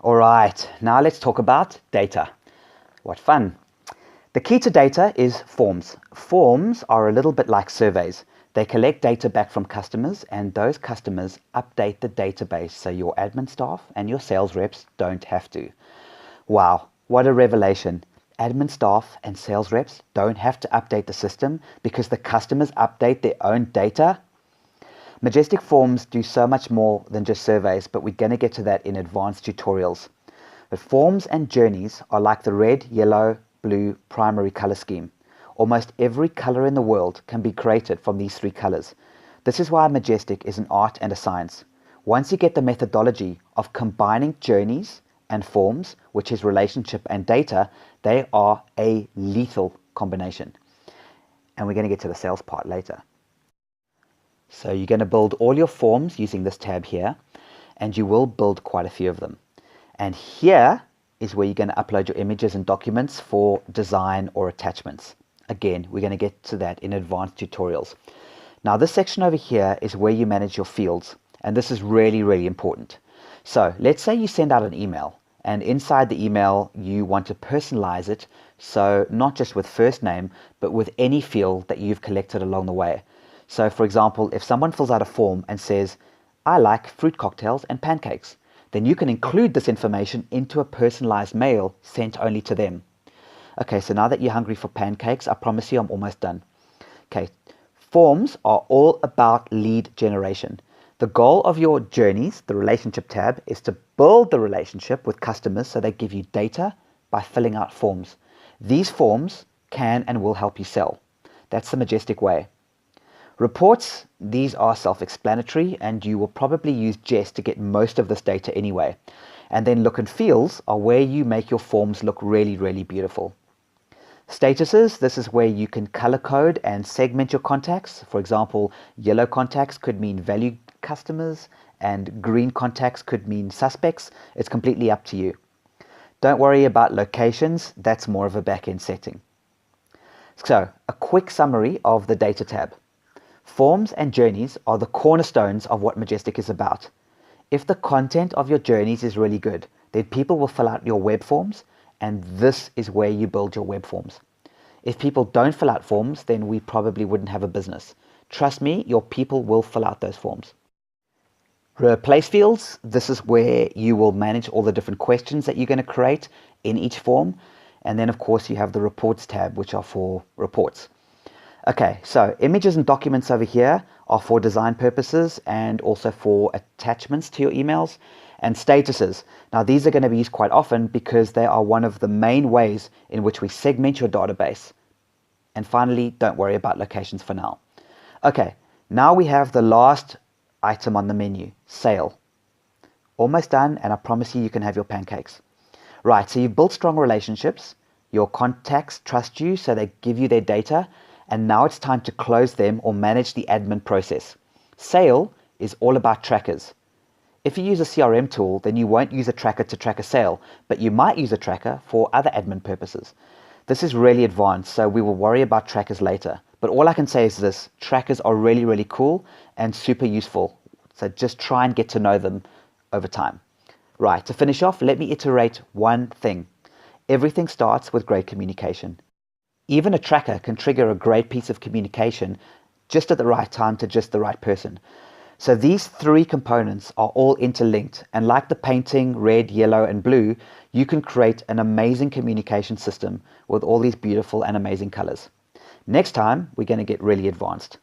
All right, now let's talk about data. What fun. The key to data is forms. Forms are a little bit like surveys. They collect data back from customers, and those customers update the database so your admin staff and your sales reps don't have to. Wow, what a revelation. Admin staff and sales reps don't have to update the system because the customers update their own data. Majestic Forms do so much more than just surveys, but we're going to get to that in advanced tutorials. But forms and journeys are like the red, yellow, blue primary color scheme. Almost every color in the world can be created from these three colors. This is why Majestic is an art and a science. Once you get the methodology of combining journeys and forms, which is relationship and data, they are a lethal combination. And we're going to get to the sales part later. So you're going to build all your forms using this tab here, and you will build quite a few of them. And here is where you're going to upload your images and documents for design or attachments. Again, we're going to get to that in advanced tutorials. Now this section over here is where you manage your fields, and this is really, really important. So let's say you send out an email, and inside the email you want to personalize it, so not just with first name, but with any field that you've collected along the way. So for example, if someone fills out a form and says, I like fruit cocktails and pancakes, then you can include this information into a personalized mail sent only to them. Okay, so now that you're hungry for pancakes, I promise you I'm almost done. Okay, forms are all about lead generation. The goal of your journeys, the relationship tab, is to build the relationship with customers so they give you data by filling out forms. These forms can and will help you sell. That's the Majestic way. Reports, these are self-explanatory, and you will probably use Jest to get most of this data anyway. And then look and feels are where you make your forms look really, really beautiful. Statuses, this is where you can color code and segment your contacts. For example, yellow contacts could mean value customers, and green contacts could mean suspects. It's completely up to you. Don't worry about locations, that's more of a back-end setting. So, a quick summary of the data tab. Forms and journeys are the cornerstones of what Majestic is about. If the content of your journeys is really good, then people will fill out your web forms, and this is where you build your web forms. If people don't fill out forms, then we probably wouldn't have a business. Trust me, your people will fill out those forms. Replace fields, this is where you will manage all the different questions that you're going to create in each form. And then of course you have the reports tab, which are for reports. Okay, so images and documents over here are for design purposes and also for attachments to your emails. And statuses. Now these are going to be used quite often because they are one of the main ways in which we segment your database. And finally, don't worry about locations for now. Okay, now we have the last item on the menu, sale. Almost done, and I promise you can have your pancakes. Right, so you've built strong relationships. Your contacts trust you, so they give you their data. And now it's time to close them or manage the admin process. Sale is all about trackers. If you use a CRM tool, then you won't use a tracker to track a sale, but you might use a tracker for other admin purposes. This is really advanced, so we will worry about trackers later. But all I can say is this, trackers are really, really cool and super useful. So just try and get to know them over time. Right, to finish off, let me iterate one thing. Everything starts with great communication. Even a tracker can trigger a great piece of communication just at the right time to just the right person. So these three components are all interlinked, and like the painting red, yellow and blue, you can create an amazing communication system with all these beautiful and amazing colors. Next time, we're going to get really advanced.